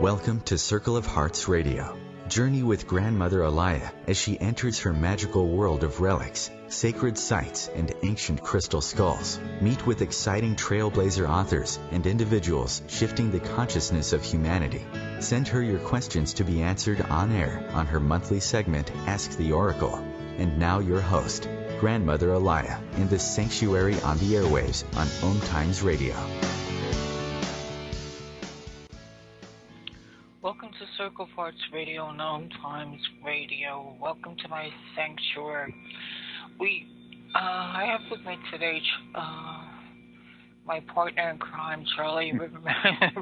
Welcome to Circle of Hearts Radio. Journey with Grandmother Allayah as she enters her magical world of relics, sacred sites, and ancient crystal skulls. Meet with exciting trailblazer authors and individuals shifting the consciousness of humanity. Send her your questions to be answered on air on her monthly segment, Ask the Oracle. And now your host, Grandmother Allayah, in the sanctuary on the airwaves on OMTimes Radio. Welcome to Circle of Hearts Radio and OMTimes Radio. Welcome to my sanctuary. I have with me today my partner in crime, Charlie Riverman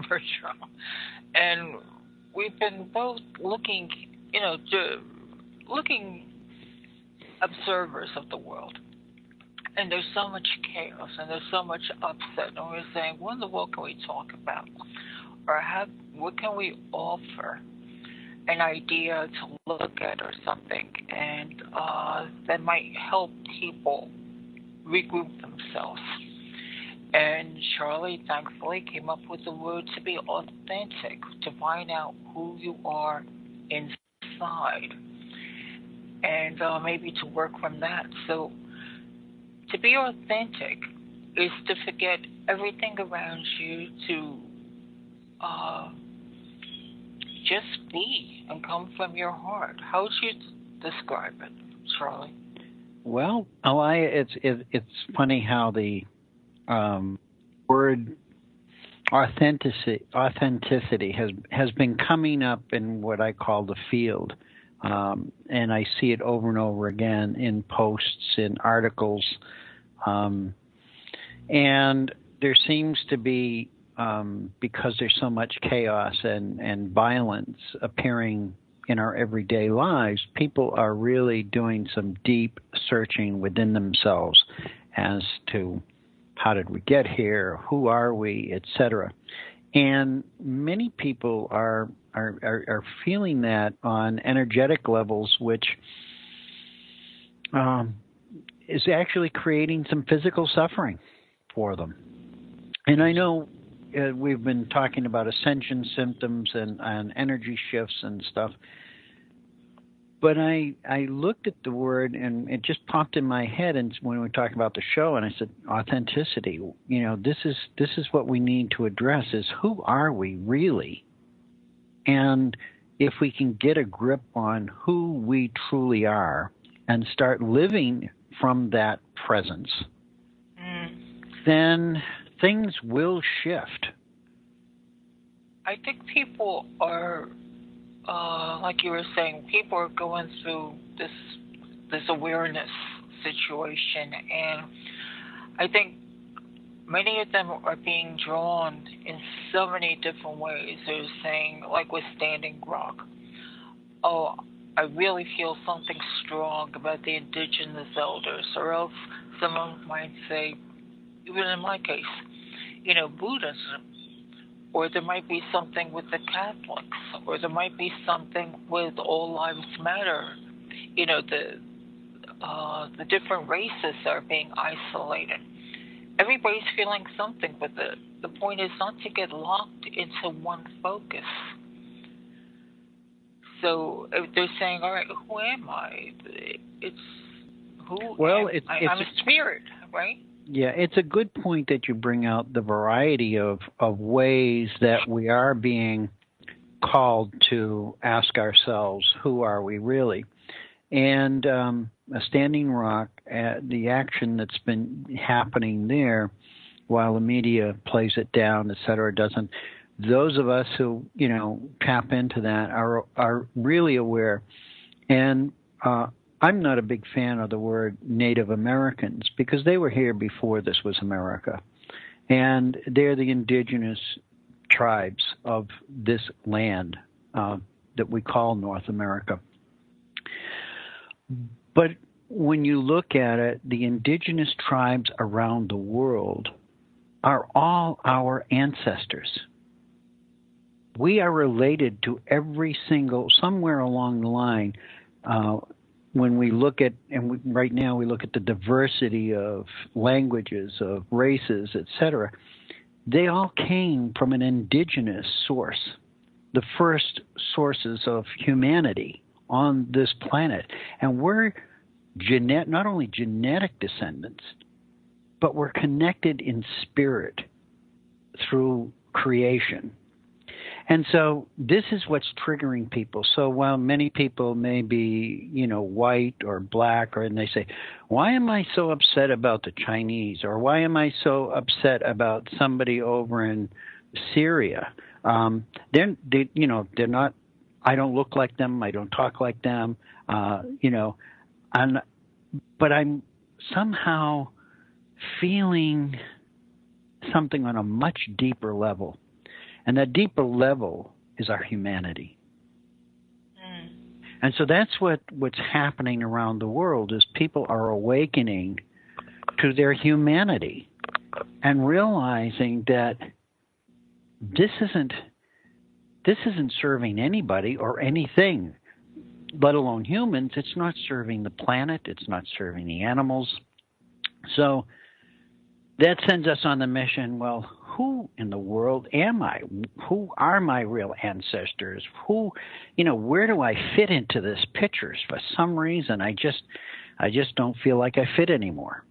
Bergeron, and we've been both looking observers of the world. And there's so much chaos and there's so much upset. And we're saying, what in the world can we talk about? Or what can we offer an idea to look at or something? And that might help people regroup themselves. And Charlie, thankfully, came up with the word to be authentic, to find out who you are inside. And maybe to work from that. So to be authentic is to forget everything around you, to just be and come from your heart. How would you describe it, Charlie? Well, Allayah, it's funny how the word authenticity has been coming up in what I call the field. And I see it over and over again in posts, in articles. And there seems to be, because there's so much chaos and violence appearing in our everyday lives, people are really doing some deep searching within themselves as to how did we get here, who are we, etc. And many people are feeling that on energetic levels, which is actually creating some physical suffering for them. And I know we've been talking about ascension symptoms and energy shifts and stuff, but I looked at the word and it just popped in my head, and when we were talking about the show, and I said authenticity. You know, this is what we need to address: is who are we really? And if we can get a grip on who we truly are and start living from that presence, then things will shift. I think people are, like you were saying, people are going through this awareness situation, and I think many of them are being drawn in so many different ways. They're saying, like with Standing Rock, oh, I really feel something strong about the indigenous elders. Or else someone might say, even in my case, Buddhism. Or there might be something with the Catholics. Or there might be something with All Lives Matter. The different races are being isolated. Everybody's feeling something, but the point is not to get locked into one focus. So if they're saying, all right, who am I? I'm a spirit, right? Yeah, it's a good point that you bring out the variety of ways that we are being called to ask ourselves, who are we really? And a Standing Rock, the action that's been happening there, while the media plays it down, et cetera, doesn't. Those of us who tap into that are really aware. And I'm not a big fan of the word Native Americans, because they were here before this was America, and they're the indigenous tribes of this land that we call North America. But when you look at it, the indigenous tribes around the world are all our ancestors. We are related to every single, somewhere along the line, when we look at, right now we look at the diversity of languages, of races, etc., they all came from an indigenous source. the first sources of humanity on this planet. And we're not only genetic descendants, but we're connected in spirit through creation. And so this is what's triggering people. So while many people may be, white or black, and they say, why am I so upset about the Chinese? Or why am I so upset about somebody over in Syria? They're not, I don't look like them. I don't talk like them, but I'm somehow feeling something on a much deeper level. And that deeper level is our humanity. Mm. And so that's what's happening around the world is people are awakening to their humanity and realizing that this isn't serving anybody or anything, let alone humans. It's not serving the planet. It's not serving the animals. So that sends us on the mission, well, who in the world am I? Who are my real ancestors? Where do I fit into this picture? For some reason, I just don't feel like I fit anymore.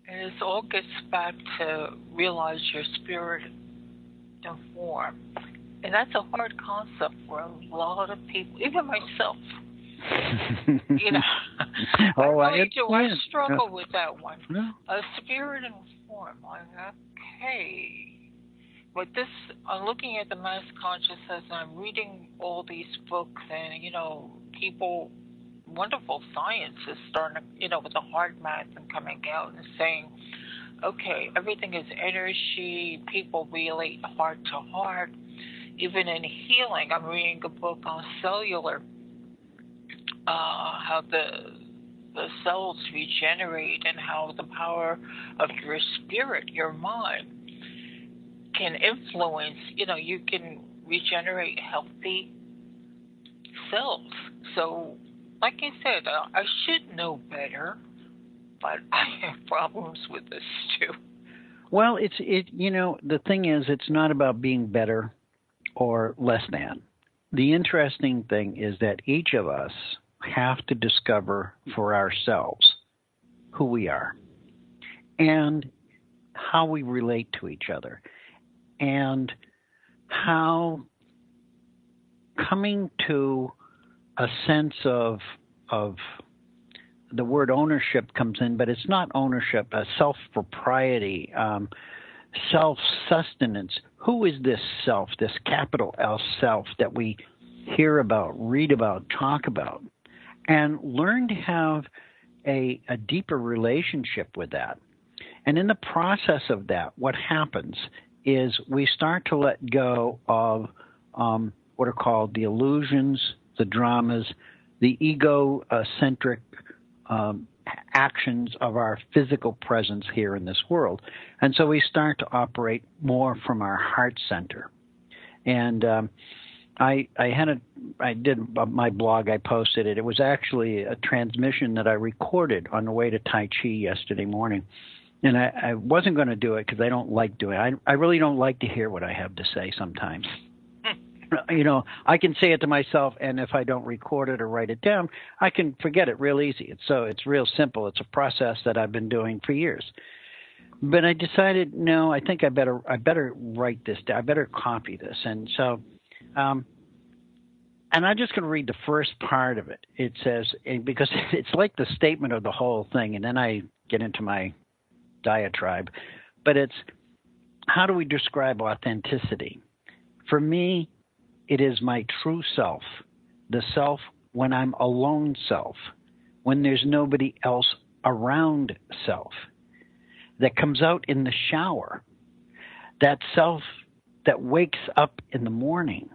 And it all gets back to realize your spirit and form. And that's a hard concept for a lot of people, even myself. I struggle with that one. Spirit and form. Like, okay. But I'm looking at the mass consciousness, and I'm reading all these books, and, people, wonderful science is starting, with the hard math and coming out and saying, okay, everything is energy, people relate heart to heart. Even in healing, I'm reading a book on cellular, how the cells regenerate and how the power of your spirit, your mind, can influence, you can regenerate healthy cells. So, like I said, I should know better, but I have problems with this too. Well, the thing is, it's not about being better or less than. The interesting thing is that each of us have to discover for ourselves who we are and how we relate to each other, and how coming to a sense of the word ownership comes in, but it's not ownership, self-propriety, self-sustenance. Who is this self, this capital L self that we hear about, read about, talk about, and learn to have a deeper relationship with that. And in the process of that, what happens is we start to let go of what are called the illusions, the dramas, the ego-centric actions of our physical presence here in this world. And so we start to operate more from our heart center. And I did my blog, I posted it. It was actually a transmission that I recorded on the way to Tai Chi yesterday morning. And I wasn't going to do it because I don't like doing it. I really don't like to hear what I have to say sometimes. I can say it to myself, and if I don't record it or write it down, I can forget it real easy. It's real simple. It's a process that I've been doing for years. But I decided, no, I think I better write this down. I better copy this. And so, and I'm just going to read the first part of it. It says, because it's like the statement of the whole thing, and then I get into my diatribe. But it's, how do we describe authenticity? For me, it is my true self, the self when I'm alone self, when there's nobody else around self, that comes out in the shower, that self that wakes up in the morning,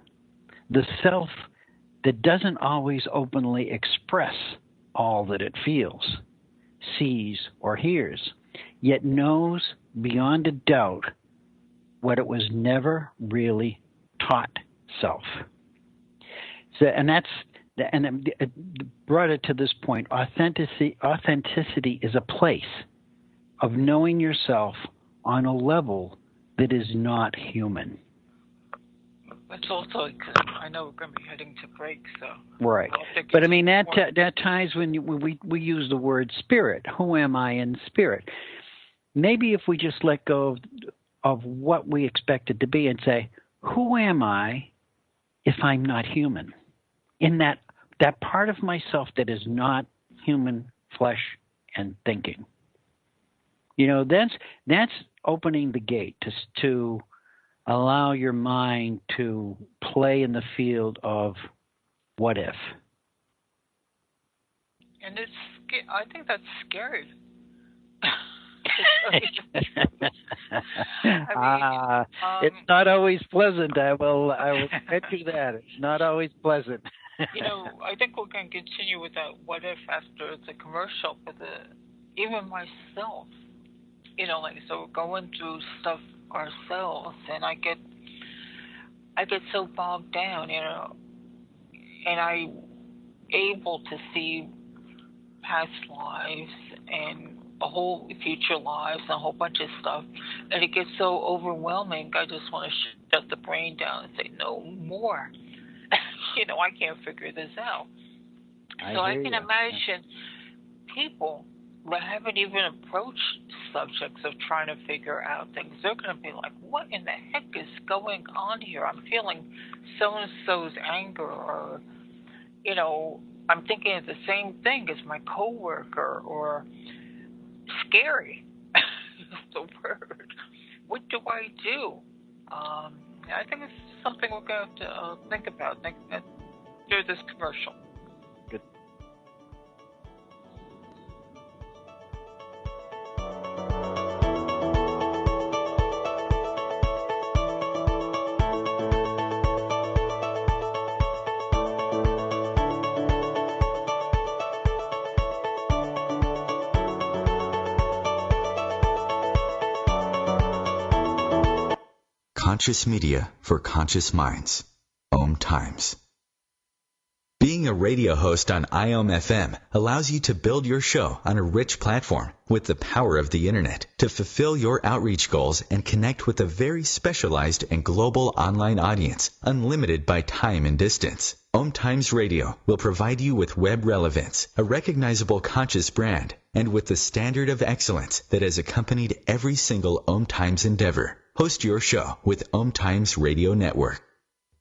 the self that doesn't always openly express all that it feels, sees, or hears, yet knows beyond a doubt what it was never really taught self. So, and it brought it to this point. Authenticity is a place of knowing yourself on a level that is not human. It's also because I know we're going to be heading to break, so. Right. But I mean, that ties when we use the word spirit. Who am I in spirit? Maybe if we just let go of what we expect it to be and say, who am I if I'm not human? In that part of myself that is not human flesh and thinking. You know, that's opening the gate to allow your mind to play in the field of what if. And I think that's scary. It's not always pleasant. I will bet you that. It's not always pleasant. You know, I think we're going to continue with that what if after the commercial, but even myself, you know, like, so we're going through stuff ourselves, and I get so bogged down, you know, and I'm able to see past lives and a whole future lives and a whole bunch of stuff, and it gets so overwhelming. I just want to shut the brain down and say no more. You know, I can't figure this out. So I can imagine people that haven't even approached subjects of trying to figure out things. They're going to be like, what in the heck is going on here? I'm feeling so-and-so's anger, or, you know, I'm thinking of the same thing as my coworker, or scary. That's the word. What do I do? I think it's something we're going to have to think about through this commercial. Good. Conscious media for conscious minds. OMTimes. Being a radio host on IOM FM allows you to build your show on a rich platform with the power of the internet to fulfill your outreach goals and connect with a very specialized and global online audience, unlimited by time and distance. OMTimes Radio will provide you with web relevance, a recognizable conscious brand, and with the standard of excellence that has accompanied every single OMTimes endeavor. Host your show with OMTimes Radio Network.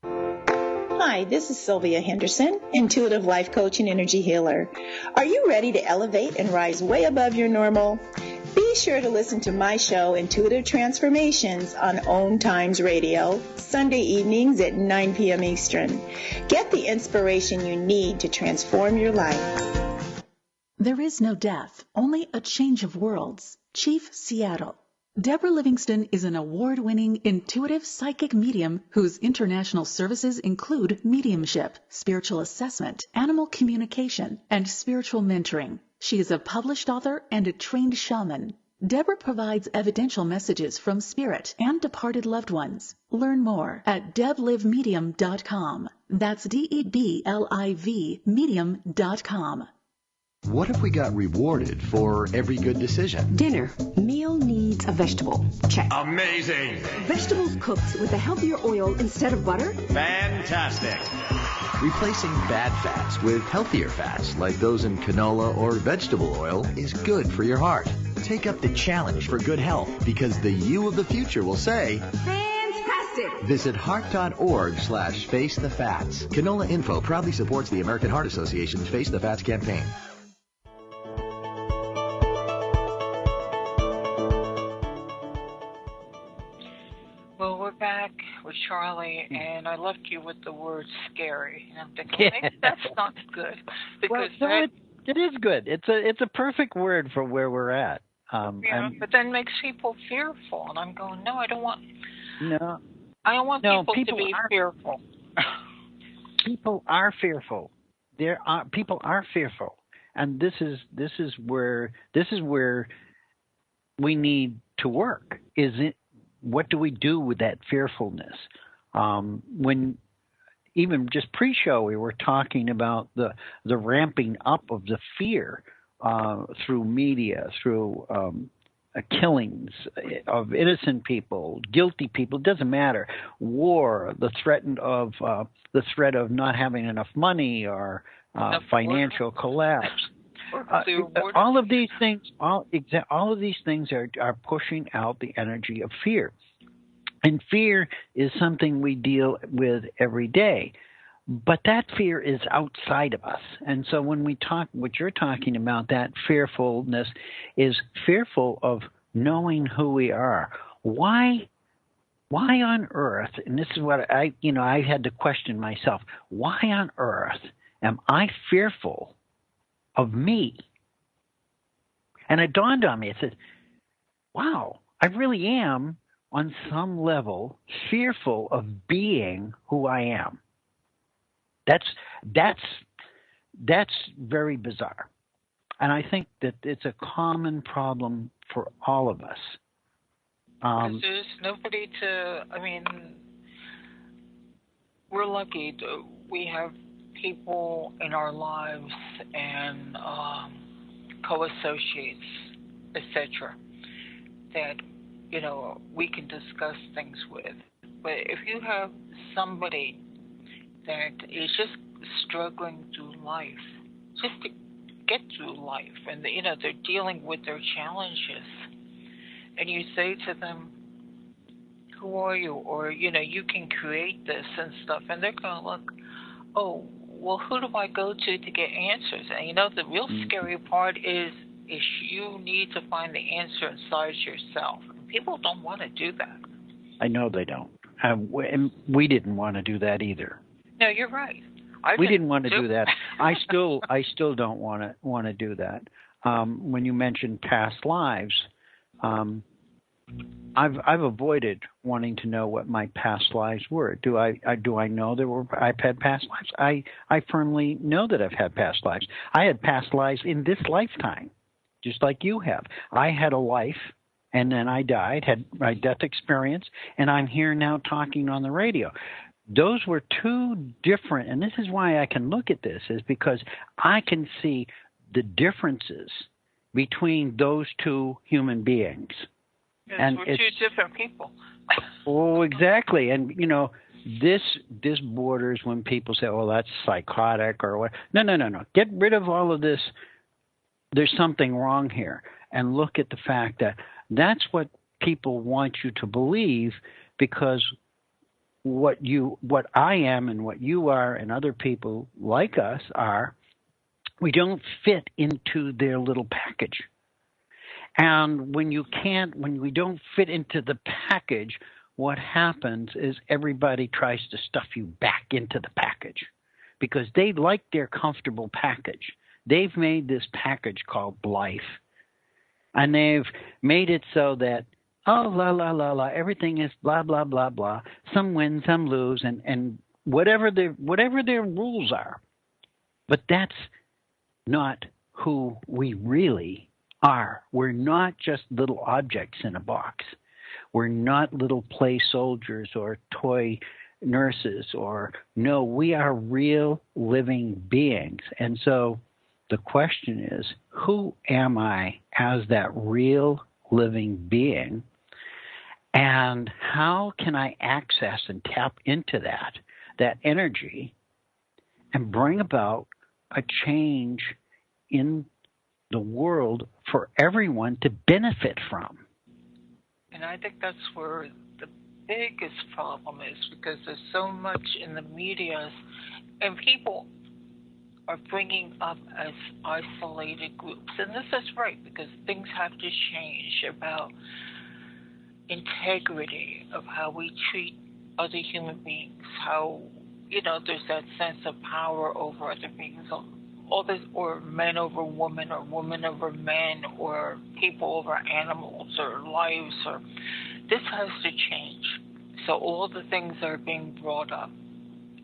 Hi, this is Sylvia Henderson, intuitive life coach and energy healer. Are you ready to elevate and rise way above your normal? Be sure to listen to my show, Intuitive Transformations, on OMTimes Radio, Sunday evenings at 9 p.m. Eastern. Get the inspiration you need to transform your life. There is no death, only a change of worlds. Chief Seattle. Deborah Livingston is an award-winning intuitive psychic medium whose international services include mediumship, spiritual assessment, animal communication, and spiritual mentoring. She is a published author and a trained shaman. Deborah provides evidential messages from spirit and departed loved ones. Learn more at deblivemedium.com. That's DEBLIV medium.com. What if we got rewarded for every good decision? Dinner. Meal needs a vegetable. Check. Amazing. Vegetables cooked with a healthier oil instead of butter? Fantastic. Replacing bad fats with healthier fats like those in canola or vegetable oil is good for your heart. Take up the challenge for good health because the you of the future will say, fantastic. Visit heart.org/face the fats. Canola Info proudly supports the American Heart Association's Face the Fats campaign. Well, we're back with Charlie, and I left you with the word scary. And I'm thinking, maybe that's not good. Because it is good. It's a perfect word for where we're at. But then it makes people fearful. And I'm going, no, I don't want people to be fearful. People are fearful. People are fearful. And this is where we need to work. What do we do with that fearfulness? When even just pre-show, we were talking about the ramping up of the fear through media, through killings of innocent people, guilty people, it doesn't matter. War, the threat of not having enough money or financial collapse. All of these things, all of these things are pushing out the energy of fear, and fear is something we deal with every day. But that fear is outside of us. And so when we talk, what you're talking about, that fearfulness is fearful of knowing who we are. Why on earth, and this is what I had to question myself, why on earth am I fearful of me? And it dawned on me, it said, wow, I really am on some level fearful of being who I am. That's very bizarre, and I think that it's a common problem for all of us. Because there's nobody to. I mean, we're lucky. We have people in our lives and co-associates, etc., that we can discuss things with. But if you have somebody that is just struggling through life, just to get through life, and they're dealing with their challenges, and you say to them, who are you? Or you can create this and stuff, and they're going to look, oh, well, who do I go to get answers? And the real scary part is you need to find the answer inside yourself. People don't want to do that. I know they don't. We didn't want to do that either. No, you're right. We didn't want to do that. I still don't want to do that. When you mentioned past lives, I've avoided wanting to know what my past lives were. Do I know I've had past lives? I firmly know that I've had past lives. I had past lives in this lifetime, just like you have. I had a life, and then I died, had my death experience, and I'm here now talking on the radio. Those were two different, and this is why I can look at this, is because I can see the differences between those two human beings. Yes, and we're two different people. Oh, exactly. And, this borders when people say, oh, that's psychotic or what. No. Get rid of all of this. There's something wrong here. And look at the fact that that's what people want you to believe, because what I am and what you are and other people like us are, we don't fit into their little package. And when we don't fit into the package, what happens is everybody tries to stuff you back into the package because they like their comfortable package. They've made this package called life, and they've made it so that, oh, la, la, la, la, everything is blah, blah, blah, blah. Some win, some lose, and whatever their rules are. But that's not who we really are. We're not just little objects in a box. We're not little play soldiers or toy nurses no, we are real living beings. And so the question is, who am I as that real living being? And how can I access and tap into that energy and bring about a change in the world for everyone to benefit from? And I think that's where the biggest problem is, because there's so much in the media, and people are bringing up as isolated groups. And this is right, because things have to change about integrity of how we treat other human beings, how, there's that sense of power over other beings, all this, or men over women, or women over men, or people over animals, or lives, or this has to change. So all the things that are being brought up,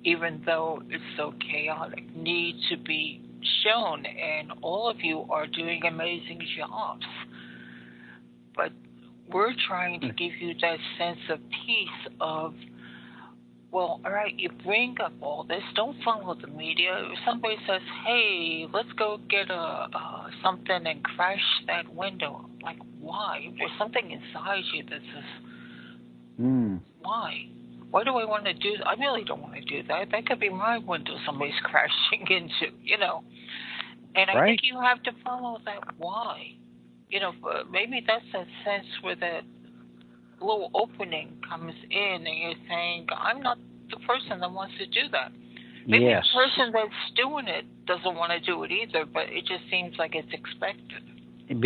even though it's so chaotic, need to be shown, and all of you are doing amazing jobs. But we're trying to give you that sense of peace of, well, all right, you bring up all this. Don't follow the media. If somebody says, hey, let's go get something and crash that window, like, why? There's something inside you that says, why? Why do I want to do that? I really don't want to do that. That could be my window somebody's crashing into, And I think you have to follow that why. But maybe that's a sense where that little opening comes in and you're saying, I'm not the person that wants to do that. Maybe the person that's doing it doesn't want to do it either, but it just seems like it's expected. It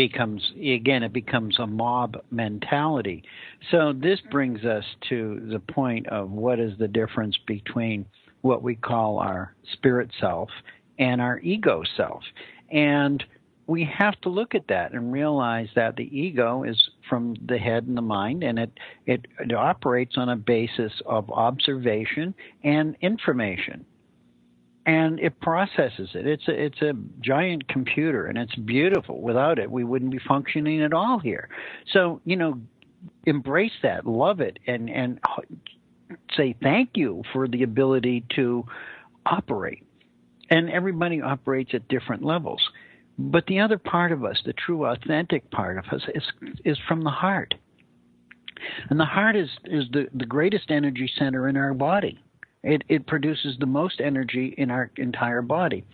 becomes a mob mentality. So this brings us to the point of what is the difference between what we call our spirit self and our ego self. And we have to look at that and realize that the ego is from the head and the mind, and it operates on a basis of observation and information. And it processes it. It's a giant computer, and it's beautiful. Without it, we wouldn't be functioning at all here. So, embrace that, love it, and say thank you for the ability to operate. And everybody operates at different levels. But the other part of us, the true authentic part of us, is from the heart. And the heart is the greatest energy center in our body. It produces the most energy in our entire body.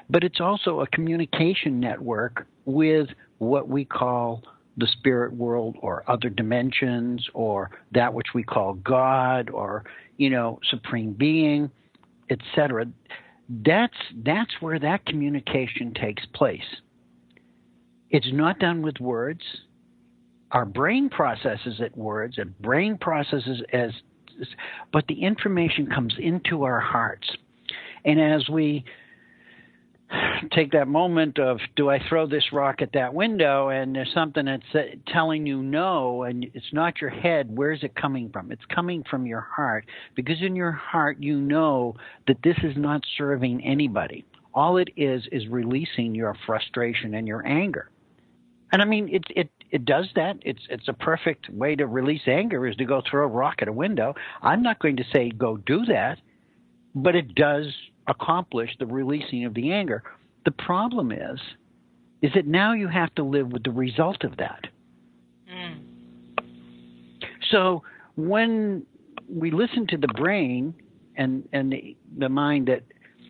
But it's also a communication network with what we call the spirit world or other dimensions or that which we call God or, supreme being, etc. That's where that communication takes place. It's not done with words. Our brain processes it words, and brain processes but the information comes into our hearts. And as we take that moment of, do I throw this rock at that window? And there's something that's telling you no, and it's not your head. Where's it coming from? It's coming from your heart, because in your heart you know that this is not serving anybody. All it is releasing your frustration and your anger. And I mean, it does that. It's a perfect way to release anger is to go throw a rock at a window. I'm not going to say go do that, but it does accomplish the releasing of the anger. The problem is that now you have to live with the result of that. So when we listen to the brain and the mind that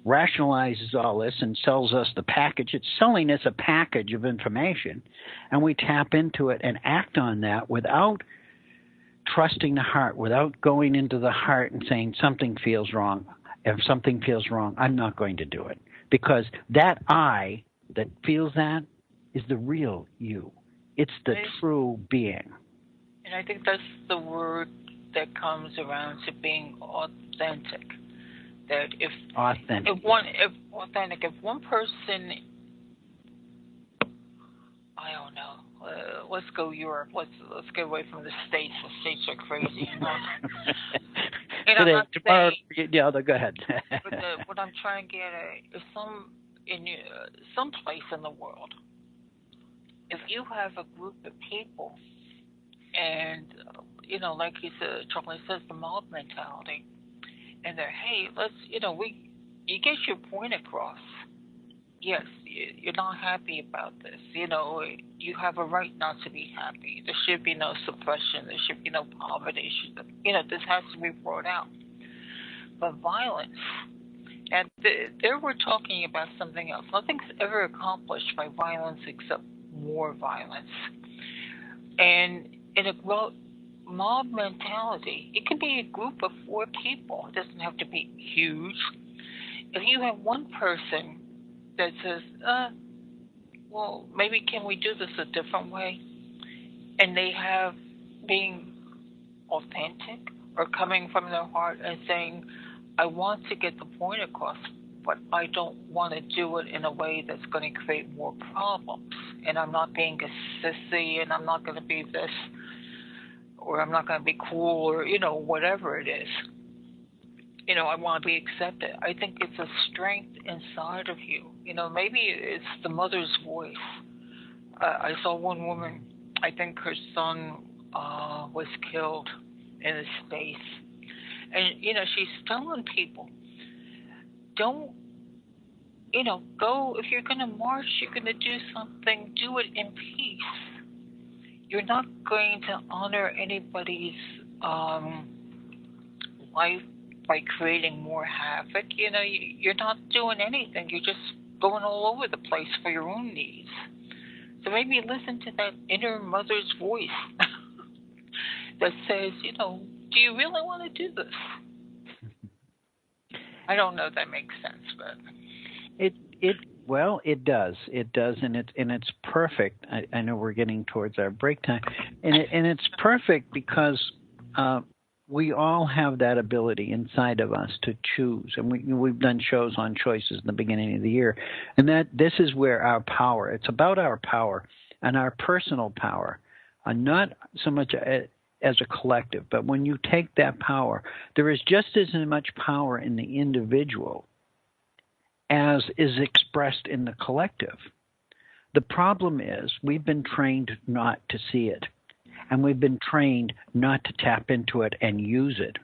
rationalizes all this and sells us the package, it's selling us a package of information, and we tap into it and act on that without trusting the heart, without going into the heart and saying something feels wrong. If something feels wrong, I'm not going to do it. Because that I that feels that is the real you. It's the true being. And I think that's the word that comes around to being authentic. That if one person, I don't know, let's go Europe. Let's get away from the States. The States are crazy. And I'm not saying, go ahead. But what I'm trying to get at is some place in the world, if you have a group of people, and like he said, Charlie says, the mob mentality, and they're, hey, let's, you get your point across. Yes, you're not happy about this. You have a right not to be happy. There should be no suppression. There should be no poverty. This has to be brought out. But violence, and there we're talking about something else. Nothing's ever accomplished by violence except more violence. And in a mob mentality, it can be a group of 4 people. It doesn't have to be huge. If you have one person that says, well, maybe can we do this a different way? And they have being authentic or coming from their heart and saying, I want to get the point across, but I don't want to do it in a way that's going to create more problems. And I'm not being a sissy, and I'm not going to be this, or I'm not going to be cool, or, whatever it is. I want to be accepted. I think it's a strength inside of you. Maybe it's the mother's voice. I saw one woman, I think her son was killed in a space. And, she's telling people, don't, go, if you're going to march, you're going to do something, do it in peace. you're not going to honor anybody's life by creating more havoc. You're not doing anything. You're just going all over the place for your own needs. So maybe listen to that inner mother's voice that says, do you really want to do this? I don't know if that makes sense, but it does. It does, and it's perfect. I know we're getting towards our break time, and it's perfect because we all have that ability inside of us to choose, and we've done shows on choices in the beginning of the year, and that this is where our power. It's about our power and our personal power, not so much as a collective, but when you take that power, there is just as much power in the individual as is expressed in the collective. The problem is we've been trained not to see it, and we've been trained not to tap into it and use it.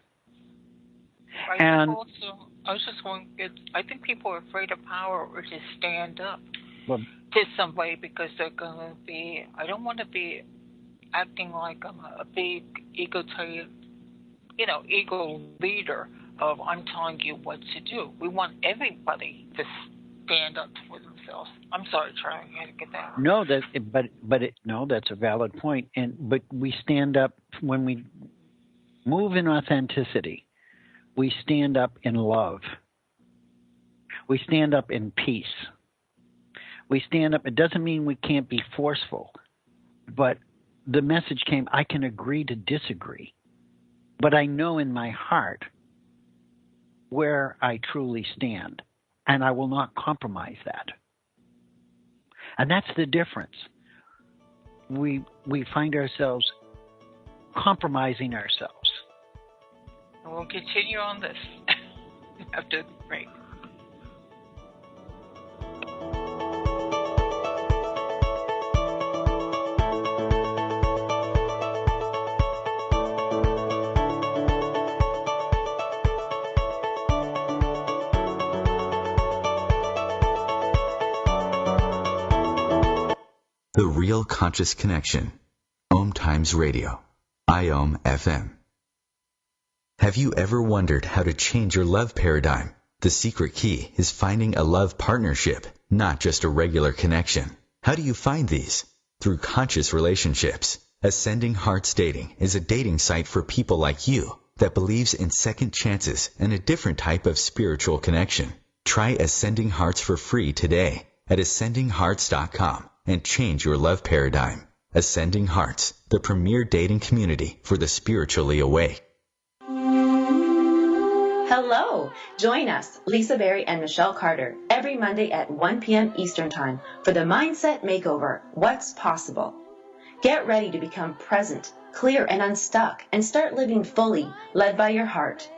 I think people are afraid of power or to stand up to somebody because they're going to be, I don't want to be acting like I'm a big ego leader of I'm telling you what to do. We want everybody to stand up for themselves. I'm sorry, Charlie, I had to get that. No, that's a valid point. But we stand up when we move in authenticity. We stand up in love. We stand up in peace. We stand up. It doesn't mean we can't be forceful, but the message came, I can agree to disagree, but I know in my heart where I truly stand, and I will not compromise that. And that's the difference. We find ourselves compromising ourselves. And we'll continue on this after the break. The Real Conscious Connection. OMTimes Radio. IOM FM. Have you ever wondered how to change your love paradigm? The secret key is finding a love partnership, not just a regular connection. How do you find these? Through conscious relationships. Ascending Hearts Dating is a dating site for people like you that believes in second chances and a different type of spiritual connection. Try Ascending Hearts for free today at ascendinghearts.com. and change your love paradigm. Ascending Hearts, the premier dating community for the spiritually awake. Hello! Join us, Lisa Berry and Michelle Carter, every Monday at 1 p.m. Eastern Time for the Mindset Makeover, What's Possible. Get ready to become present, clear, and unstuck, and start living fully, led by your heart.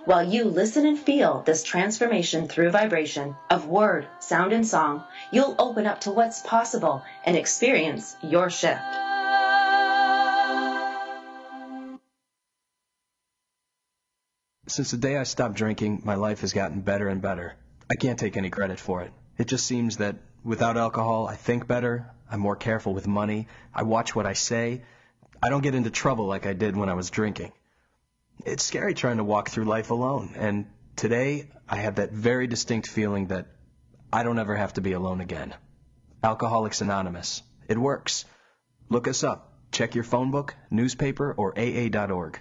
While you listen and feel this transformation through vibration of word, sound, and song, you'll open up to what's possible and experience your shift. Since the day I stopped drinking, my life has gotten better and better. I can't take any credit for it. It just seems that without alcohol, I think better, I'm more careful with money, I watch what I say, I don't get into trouble like I did when I was drinking. It's scary trying to walk through life alone, and today I have that very distinct feeling that I don't ever have to be alone again. Alcoholics Anonymous. It works. Look us up. Check your phone book, newspaper, or AA.org.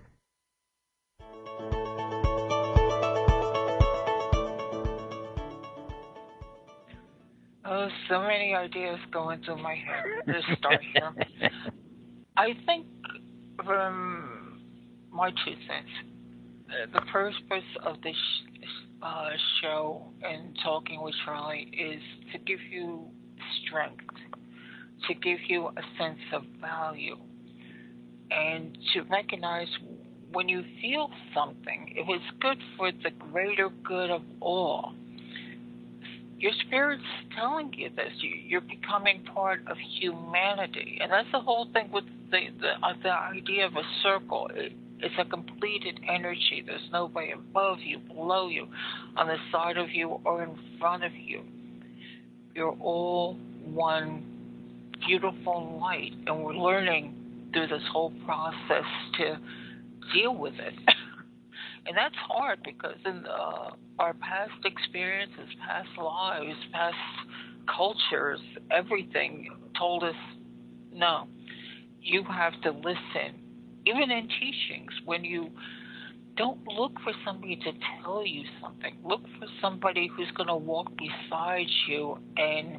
Oh, so many ideas going through my head. Let's start here. I think from my 2 cents, the purpose of this show and talking with Charlie is to give you strength, to give you a sense of value, and to recognize when you feel something, if it's good for the greater good of all. Your spirit's telling you this. You're becoming part of humanity. And that's the whole thing with the idea of a circle. It's a completed energy. There's nobody above you, below you, on the side of you, or in front of you. You're all one beautiful light, and we're learning through this whole process to deal with it. And that's hard because in our past experiences, past lives, past cultures, everything told us, no, you have to listen. Even in teachings, when you don't look for somebody to tell you something, look for somebody who's going to walk beside you and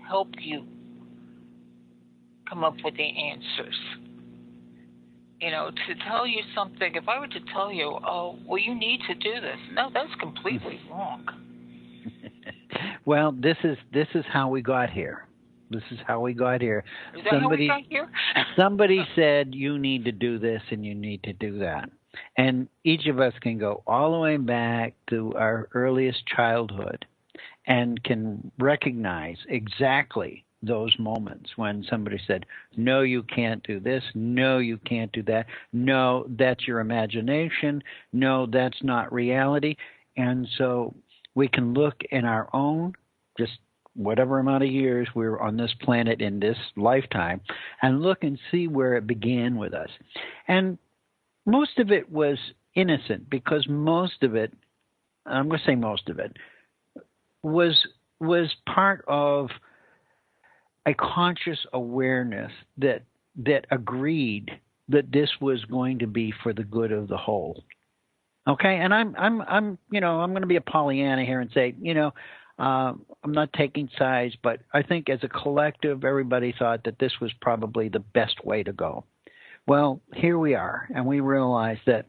help you come up with the answers. You know, to tell you something, if I were to tell you, oh, well, you need to do this, no, that's completely wrong. Well, this is how we got here. This is how we got here. Is that how we got here? Somebody said you need to do this and you need to do that. And each of us can go all the way back to our earliest childhood and can recognize exactly those moments when somebody said, no, you can't do this. No, you can't do that. No, that's your imagination. No, that's not reality. And so we can look in our own, just whatever amount of years we're on this planet in this lifetime, and look and see where it began with us. And most of it was innocent, because most of it, I'm going to say most of it, was part of a conscious awareness that agreed that this was going to be for the good of the whole. Okay, and I'm going to be a Pollyanna here and say, I'm not taking sides, but I think as a collective, everybody thought that this was probably the best way to go. Well, here we are, and we realize that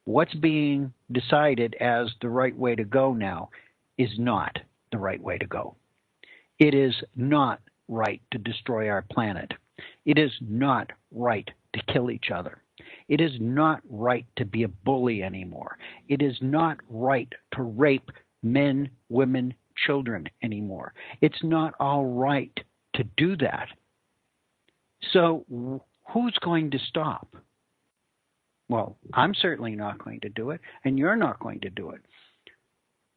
what's being decided as the right way to go now is not the right way to go. It is not right to destroy our planet. It is not right to kill each other. It is not right to be a bully anymore. It is not right to rape men, women, children anymore. It's not all right to do that. So who's going to stop? Well, I'm certainly not going to do it, and you're not going to do it.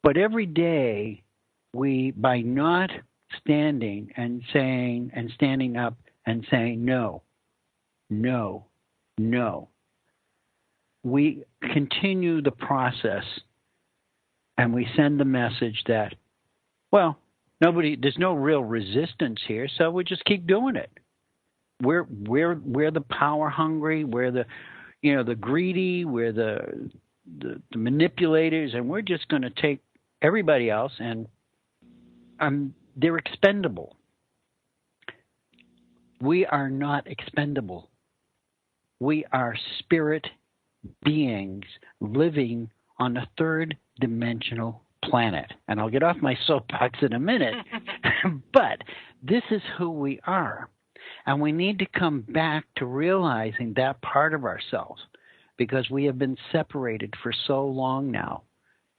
But every day, we, by not standing and saying and standing up and saying no, no, no, we continue the process, and we send the message that, well, there's no real resistance here, so we just keep doing it. We're the power hungry, we're the greedy, we're the manipulators, and we're just going to take everybody else, and they're expendable. We are not expendable. We are spirit beings living on a third dimensional planet. And I'll get off my soapbox in a minute, but this is who we are. And we need to come back to realizing that part of ourselves, because we have been separated for so long now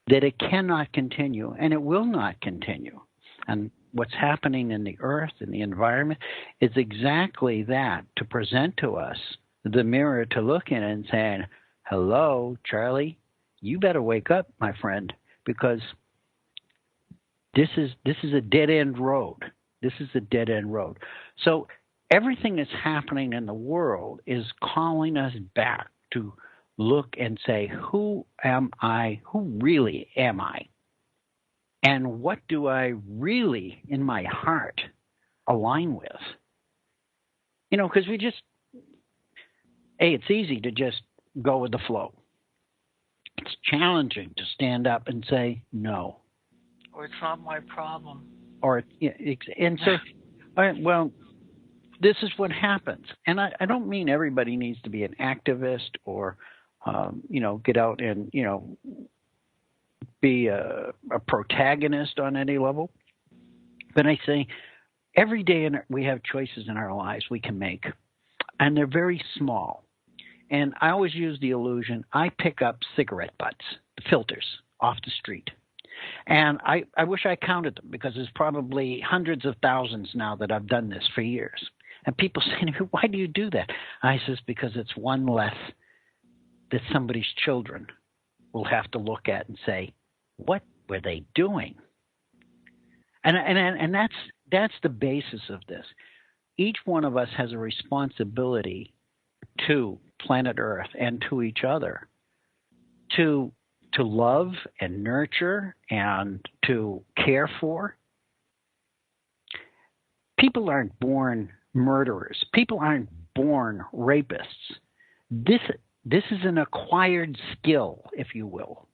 that it cannot continue, and it will not continue. And what's happening in the earth and the environment is exactly that, to present to us the mirror to look in and saying, hello, Charlie, you better wake up, my friend, because this is a dead-end road. This is a dead-end road. So everything that's happening in the world is calling us back to look and say, who am I? Who really am I? And what do I really, in my heart, align with? Because it's easy to just go with the flow. It's challenging to stand up and say no. Or it's not my problem. And so, well, this is what happens. And I don't mean everybody needs to be an activist or, get out and, be a protagonist on any level. But I say every day we have choices in our lives we can make, and they're very small. And I always use the illusion, I pick up cigarette butts, the filters, off the street. And I wish I counted them, because there's probably hundreds of thousands now that I've done this for years. And people say to me, why do you do that? I says, because it's one less that somebody's children will have to look at and say, what were they doing? And that's the basis of this. Each one of us has a responsibility to planet Earth and to each other to love and nurture and to care for. People aren't born murderers. People aren't born rapists. This is an acquired skill, if you will.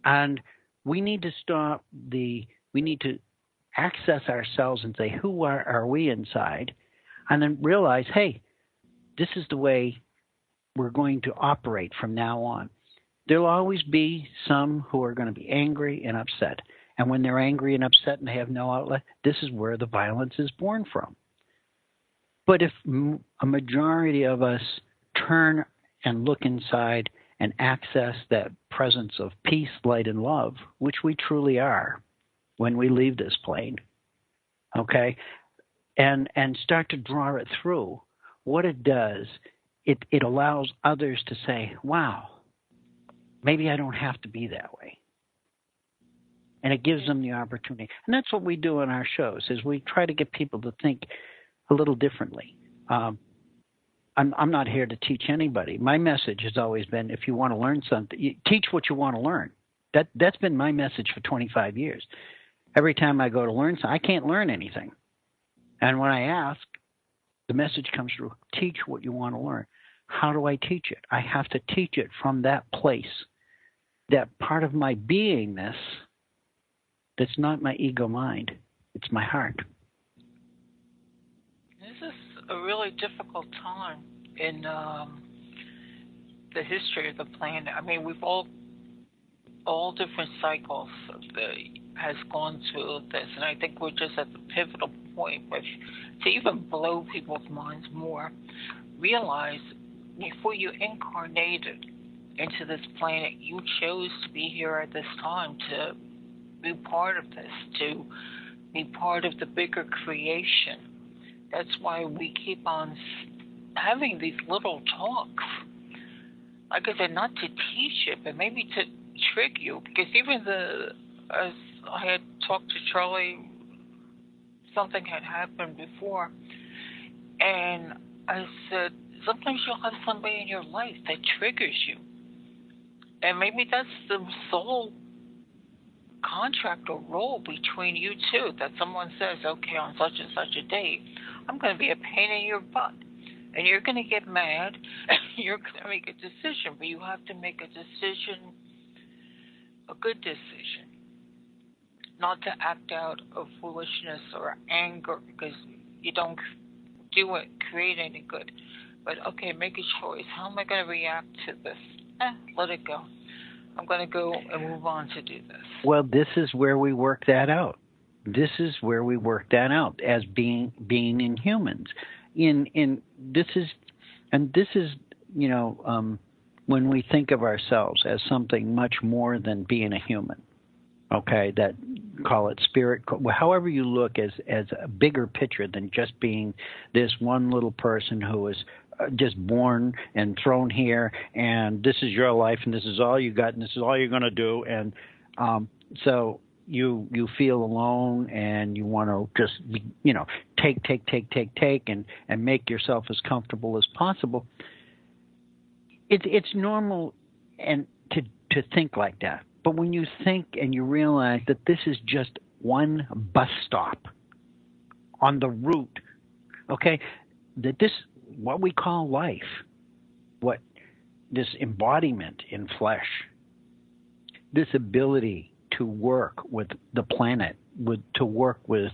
And we need to access ourselves and say, who are we inside? And then realize, hey, this is the way we're going to operate from now on. There'll always be some who are going to be angry and upset. And when they're angry and upset and they have no outlet, this is where the violence is born from. But if a majority of us turn and look inside and access that presence of peace, light, and love, which we truly are when we leave this plane, okay, and start to draw it through, what it does, it allows others to say, wow, maybe I don't have to be that way. And it gives them the opportunity. And that's what we do on our shows, is we try to get people to think a little differently. I'm not here to teach anybody. My message has always been, if you want to learn something, teach what you want to learn. That's been my message for 25 years. Every time I go to learn something, I can't learn anything. And when I ask, the message comes through, teach what you want to learn. How do I teach it? I have to teach it from that place, that part of my beingness that's not my ego mind. It's my heart. This is a really difficult time in the history of the planet. I mean, we've all different cycles has gone through this, and I think we're just at the pivotal point with, to even blow people's minds more, realize before you incarnated into this planet, you chose to be here at this time to be part of this, to be part of the bigger creation. That's why we keep on having these little talks. Like I said, not to teach it, but maybe to trick you. Because even as I had talked to Charlie, something had happened before, and I said, sometimes you'll have somebody in your life that triggers you. And maybe that's the soul contract or role between you two, that someone says, okay, on such and such a date, I'm going to be a pain in your butt. And you're going to get mad, and you're going to make a decision, but you have to make a decision, a good decision, not to act out of foolishness or anger, because you don't create any good. But, okay, make a choice. How am I going to react to this? Let it go. I'm going to go and move on to do this. Well, this is where we work that out. This is where we work that out as being in humans. This is when we think of ourselves as something much more than being a human. Okay, that call it spirit, however you look, as a bigger picture than just being this one little person who is just born and thrown here, and this is your life, and this is all you got, and this is all you're going to do, and so you feel alone, and you want to just take, and make yourself as comfortable as possible. It's normal and to think like that. But when you think and you realize that this is just one bus stop on the route, okay, that this, what we call life, what this embodiment in flesh, this ability to work with the planet, to work with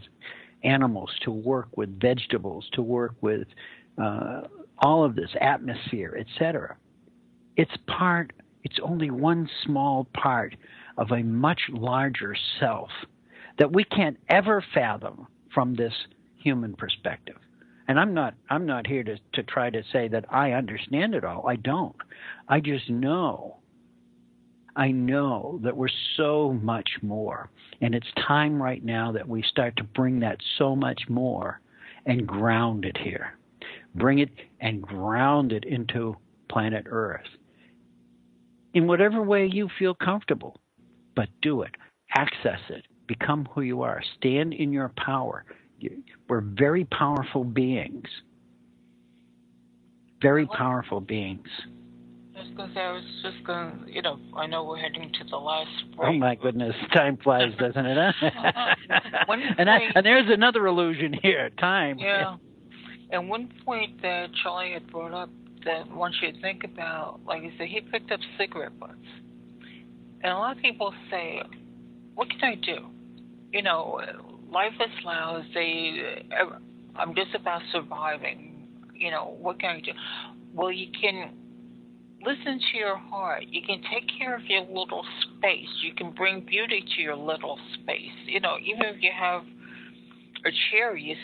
animals, to work with vegetables, to work with all of this atmosphere, etc. It's only one small part of a much larger self that we can't ever fathom from this human perspective. And I'm not here to try to say that I understand it all. I don't. I just know. I know that we're so much more. And it's time right now that we start to bring that so much more and ground it here. Bring it and ground it into planet Earth. In whatever way you feel comfortable, but do it. Access it. Become who you are. Stand in your power. We're very powerful beings. Very powerful beings. I was just going to, I know we're heading to the last break. Oh, my goodness. Time flies, doesn't it? And there's another illusion here, time. Yeah. And one point that Charlie had brought up that I want you to think about, like he said, he picked up cigarette butts. And a lot of people say, what can I do? Life is loud. I'm just about surviving. What can I do? Well, you can listen to your heart. You can take care of your little space. You can bring beauty to your little space. Even if you have a chair you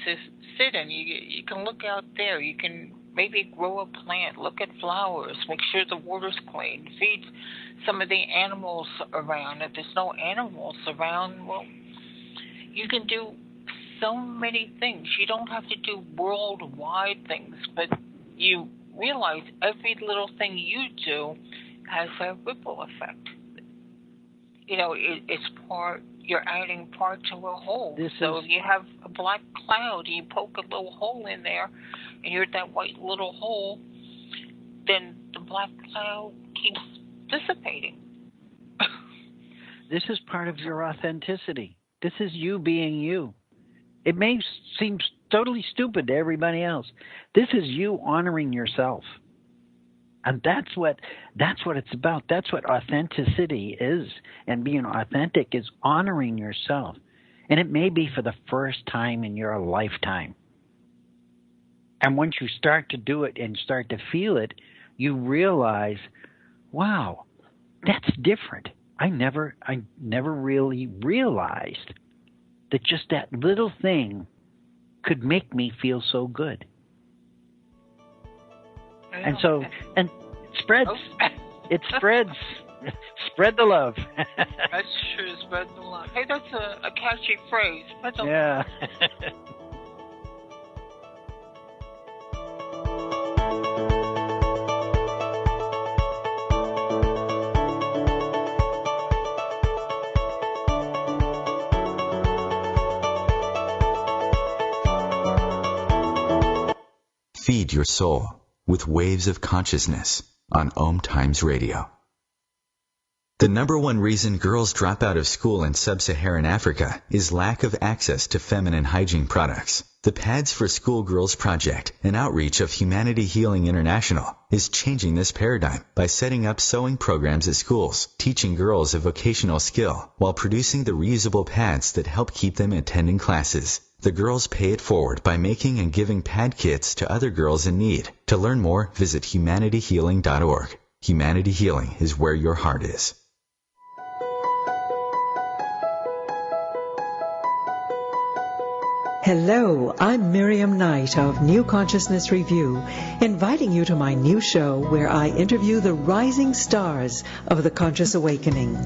sit in, you can look out there. You can maybe grow a plant, look at flowers, make sure the water's clean, feed some of the animals around. If there's no animals around, well, you can do so many things. You don't have to do worldwide things, but you realize every little thing you do has a ripple effect. It's part, you're adding part to a whole. If you have a black cloud, you poke a little hole in there, and you're that white little hole, then the black cloud keeps dissipating. This is part of your authenticity. This is you being you. It may seem totally stupid to everybody else. This is you honoring yourself. And that's what it's about. That's what authenticity is. And being authentic is honoring yourself. And it may be for the first time in your lifetime. And once you start to do it and start to feel it, you realize, wow, that's different. I never really realized that just that little thing could make me feel so good. And so, and it spreads. It spreads. Spread the love. That's true, spread the love. Hey, that's a catchy phrase. Spread the love. Feed your soul with waves of consciousness on OMTimes Radio. The number one reason girls drop out of school in sub-Saharan Africa is lack of access to feminine hygiene products. The Pads for Schoolgirls Project, an outreach of Humanity Healing International, is changing this paradigm by setting up sewing programs at schools, teaching girls a vocational skill, while producing the reusable pads that help keep them attending classes. The girls pay it forward by making and giving pad kits to other girls in need. To learn more, visit humanityhealing.org. Humanity Healing is where your heart is. Hello, I'm Miriam Knight of New Consciousness Review, inviting you to my new show where I interview the rising stars of the conscious awakening.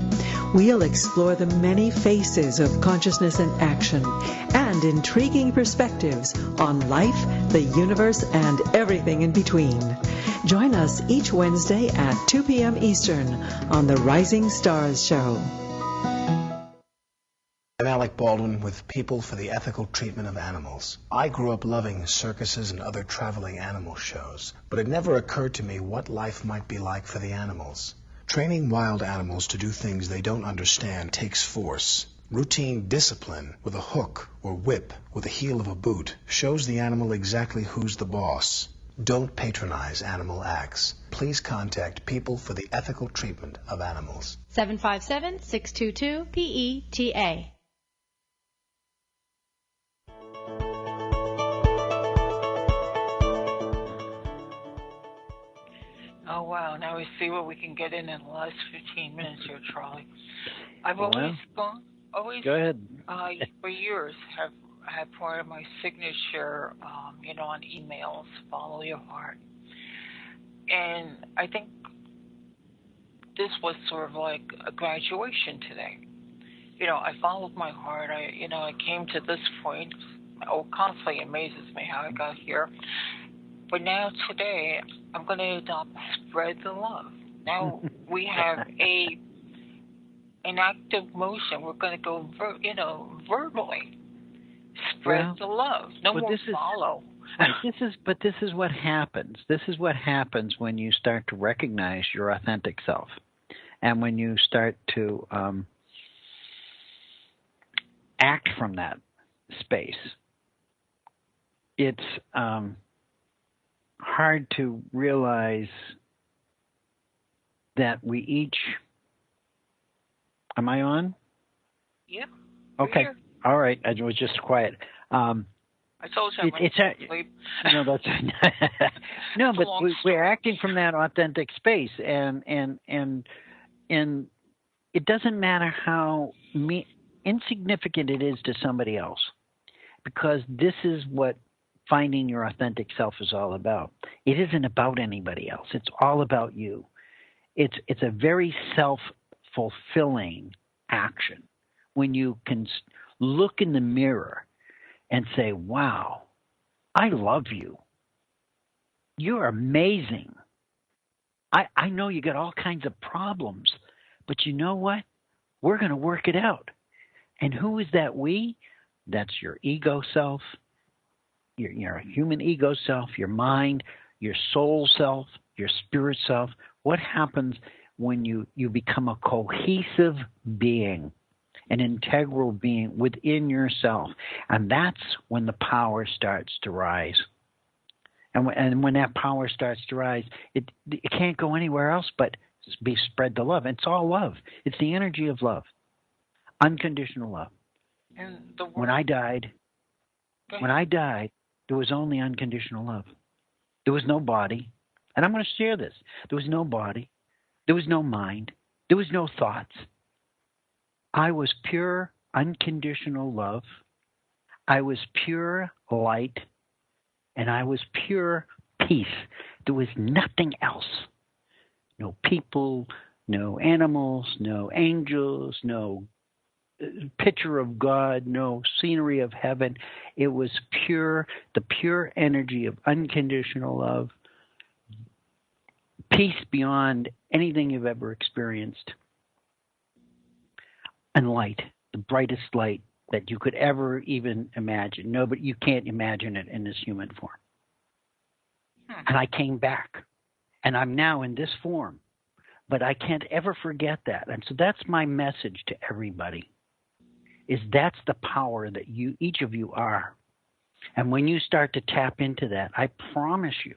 We'll explore the many faces of consciousness in action and intriguing perspectives on life, the universe, and everything in between. Join us each Wednesday at 2 p.m. Eastern on the Rising Stars Show. I'm Alec Baldwin with People for the Ethical Treatment of Animals. I grew up loving circuses and other traveling animal shows, but it never occurred to me what life might be like for the animals. Training wild animals to do things they don't understand takes force. Routine discipline with a hook or whip with the heel of a boot shows the animal exactly who's the boss. Don't patronize animal acts. Please contact People for the Ethical Treatment of Animals. 757-622-PETA. Oh, wow. Now we see what we can get in the last 15 minutes here, Charlie. I've always Go ahead. For years, have had part of my signature, on emails, follow your heart. And I think this was sort of like a graduation today. I followed my heart. I came to this point. Oh, constantly amazes me how I got here. But now today, I'm going to adopt spread the love. Now we have an active motion. We're going to go, verbally spread the love. No more follow. This is what happens. This is what happens when you start to recognize your authentic self, and when you start to act from that space. It's hard to realize that we each. Am I on? Yeah. Okay. Here. All right. I was just quiet. I told you it's sleep. No, that's no, but we're acting from that authentic space, and it doesn't matter how insignificant it is to somebody else, because this is what finding your authentic self is all about. It isn't about anybody else. It's all about you. It's a very self-fulfilling action when you can look in the mirror and say, wow, I love you. You're amazing. I know you got all kinds of problems, but you know what? We're going to work it out. And who is that we? That's your ego self, your human ego self, your mind, your soul self, your spirit self. What happens when you become a cohesive being, an integral being within yourself? And that's when the power starts to rise. And when that power starts to rise, it can't go anywhere else but be spread the love. It's all love. It's the energy of love, unconditional love. And when I died, there was only unconditional love. There was no body. And I'm going to share this. There was no body. There was no mind. There was no thoughts. I was pure, unconditional love. I was pure light. And I was pure peace. There was nothing else. No people, no animals, no angels, no picture of God, no scenery of heaven. It was pure, the pure energy of unconditional love, peace beyond anything you've ever experienced, and light, the brightest light that you could ever even imagine. No, but you can't imagine it in this human form. And I came back, and I'm now in this form, but I can't ever forget that. And so that's my message to everybody, is that's the power that each of you are. And when you start to tap into that, I promise you,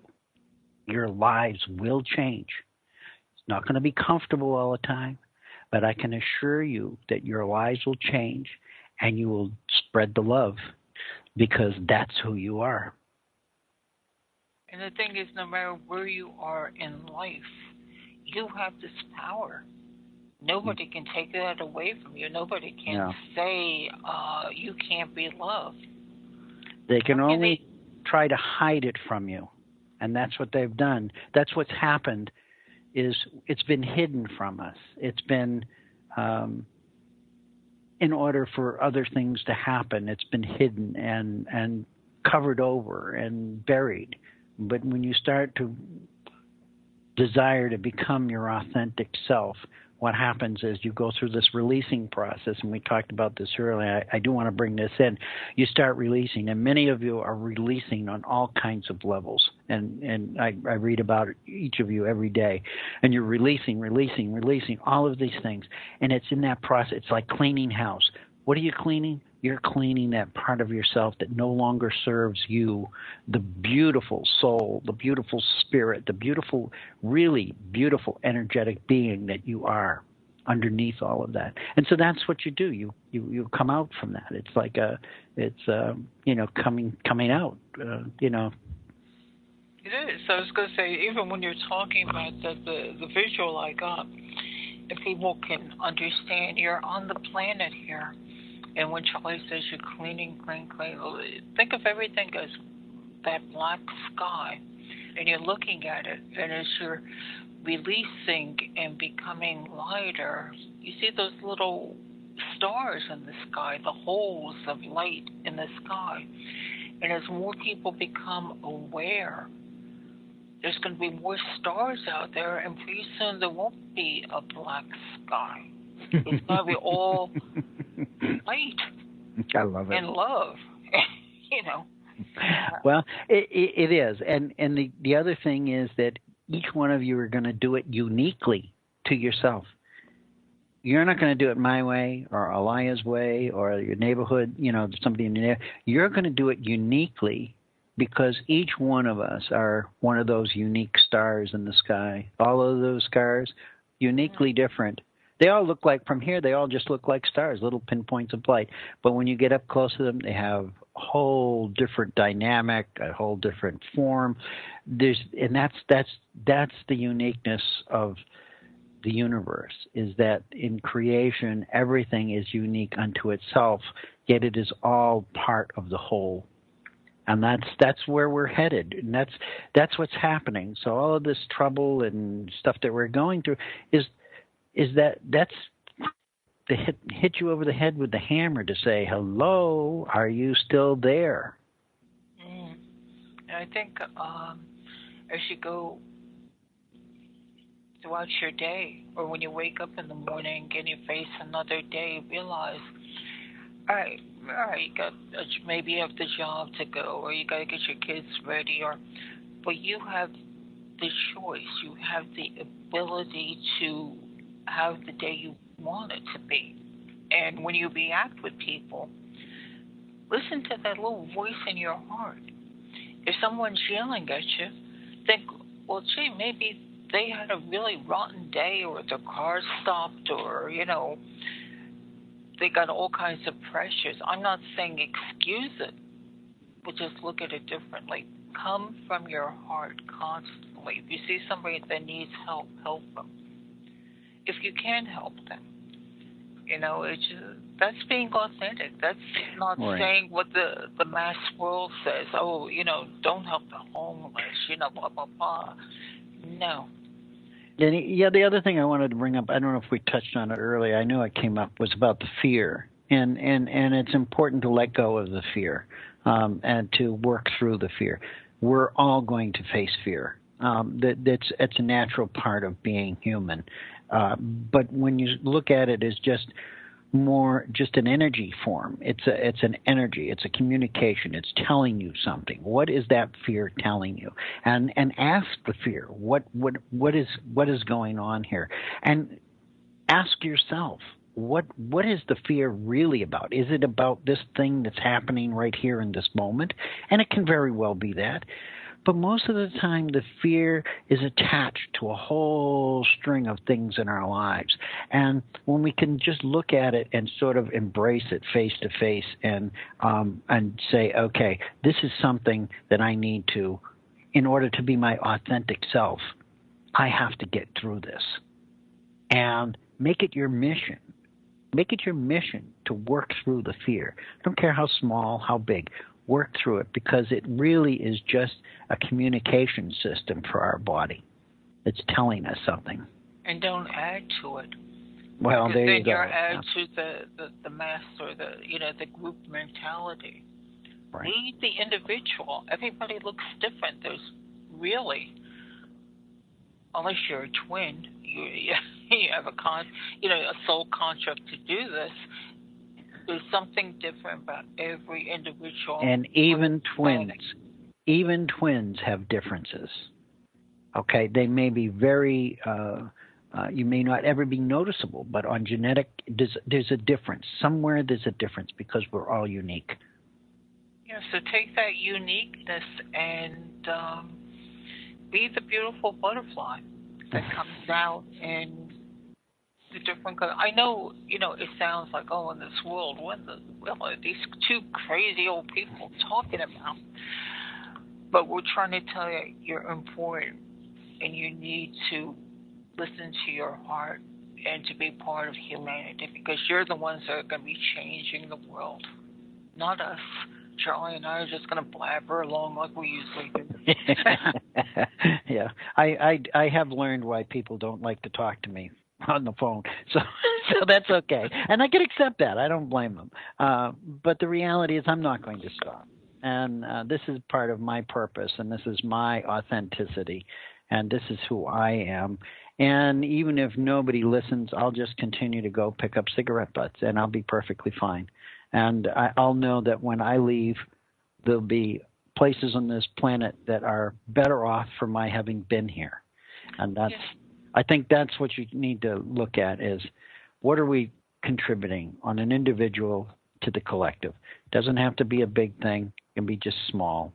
your lives will change. It's not going to be comfortable all the time, but I can assure you that your lives will change and you will spread the love, because that's who you are. And the thing is, no matter where you are in life, you have this power. Nobody can take that away from you. Nobody can say you can't be loved. They can only try to hide it from you, and that's what they've done. That's what's happened. Is it's been hidden from us. It's been in order for other things to happen, it's been hidden and covered over and buried. But when you start to desire to become your authentic self, what happens is you go through this releasing process, and we talked about this earlier. I do want to bring this in. You start releasing, and many of you are releasing on all kinds of levels, and I read about each of you every day, and you're releasing all of these things, and it's in that process. It's like cleaning house. What are you cleaning? You're cleaning that part of yourself that no longer serves you, the beautiful soul, the beautiful spirit, the beautiful, really beautiful, energetic being that you are underneath all of that. And so that's what you do. You come out from that. It's like coming out. It is. So I was going to say, even when you're talking about the visual I got, if people can understand, you're on the planet here. And when Charlie says you're cleaning, think of everything as that black sky, and you're looking at it, and as you're releasing and becoming lighter, you see those little stars in the sky, the holes of light in the sky. And as more people become aware, there's going to be more stars out there, and pretty soon there won't be a black sky. It's going to be all light. I love it. And love, Well, it is. And the other thing is that each one of you are going to do it uniquely to yourself. You're not going to do it my way or Allayah's way or your neighborhood, somebody in your neighborhood. You're going to do it uniquely because each one of us are one of those unique stars in the sky. All of those stars, uniquely different. They all look like, from here, they all just look like stars, little pinpoints of light. But when you get up close to them, they have a whole different dynamic, a whole different form. And that's the uniqueness of the universe, is that in creation, everything is unique unto itself, yet it is all part of the whole. And that's where we're headed, and that's what's happening. So all of this trouble and stuff that we're going through is that's to hit you over the head with the hammer to say, hello, are you still there? I think as you go throughout your day, or when you wake up in the morning and you face another day, realize, all right, maybe you have the job to go, or you got to get your kids ready, but you have the choice. You have the ability to have the day you want it to be. And when you react with people, listen to that little voice in your heart. If someone's yelling at you, think, well, gee, maybe they had a really rotten day, or their car stopped, or, they got all kinds of pressures. I'm not saying excuse it, but just look at it differently. Come from your heart constantly. If you see somebody that needs help, help them. If you can help them, it's that's being authentic. That's not saying what the mass world says. Oh, don't help the homeless. Blah blah blah. No. The other thing I wanted to bring up, I don't know if we touched on it earlier, I know it came up, was about the fear. And it's important to let go of the fear and to work through the fear. We're all going to face fear. It's a natural part of being human. But when you look at it as just an energy form, it's an energy, it's a communication, it's telling you something. What is that fear telling you? And ask the fear, what is going on here? And ask yourself, what is the fear really about? Is it about this thing that's happening right here in this moment? And it can very well be that. But most of the time, the fear is attached to a whole string of things in our lives. And when we can just look at it and sort of embrace it face to face and say, okay, this is something that I need to, in order to be my authentic self, I have to get through this. And make it your mission. Make it your mission to work through the fear. I don't care how small, how big. Work through it, because it really is just a communication system for our body. It's telling us something. And don't add to it. Well, because there you go. Then you're add to the mass, or the group mentality. Right. Lead the individual. Everybody looks different. There's really, unless you're a twin, you have a soul contract to do this. There's something different about every individual. And even twins have differences. Okay, they may be very, you may not ever be noticeable, but on genetic, there's a difference. Somewhere there's a difference, because we're all unique. Yeah, so take that uniqueness and be the beautiful butterfly that comes out and the different colors. I know, it sounds like, in this world, what are these two crazy old people talking about? But we're trying to tell you you're important, and you need to listen to your heart and to be part of humanity, because you're the ones that are going to be changing the world, not us. Charlie and I are just going to blabber along like we usually do. Yeah, I have learned why people don't like to talk to me on the phone, so that's okay, and I can accept that. I don't blame them. But the reality is, I'm not going to stop, and this is part of my purpose, and this is my authenticity, and this is who I am. And even if nobody listens, I'll just continue to go pick up cigarette butts, and I'll be perfectly fine. And I'll know that when I leave, there'll be places on this planet that are better off for my having been here. And I think that's what you need to look at is what are we contributing on an individual to the collective. It doesn't have to be a big thing. It can be just small.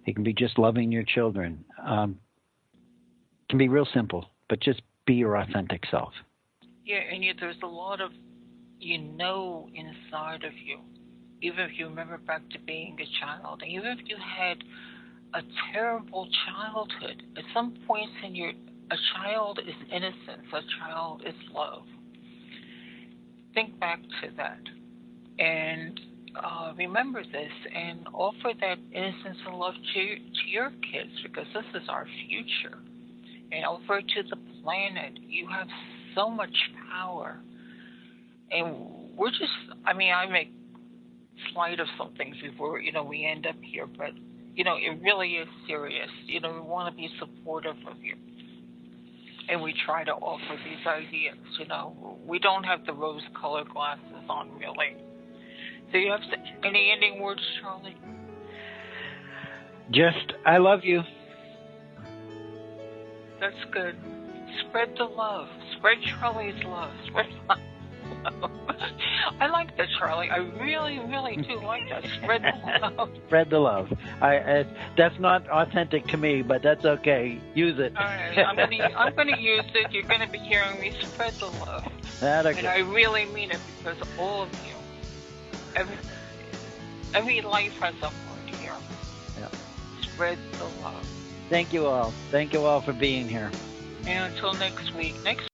It can be just loving your children. It can be real simple, but just be your authentic self. Yeah, and there's a lot of, inside of you, even if you remember back to being a child, and even if you had a terrible childhood, at some points a child is innocence, a child is love. Think back to that and remember this and offer that innocence and love to your kids, because this is our future. And offer it to the planet. You have so much power. And we're just, I make light of some things before, we end up here. But, it really is serious. We want to be supportive of you. And we try to offer these ideas, We don't have the rose-colored glasses on, really. So you have any ending words, Charlie? Just, I love you. That's good. Spread the love. Spread Charlie's love. Spread love. I like that, Charlie. I really, really do like that. Spread the love. Spread the love. That's not authentic to me, but that's okay. Use it. All right. I'm gonna use it. You're gonna be hearing me spread the love. Okay. And I really mean it, because all of you, every life has a heart here. Yeah. Spread the love. Thank you all. Thank you all for being here. And until next week. Next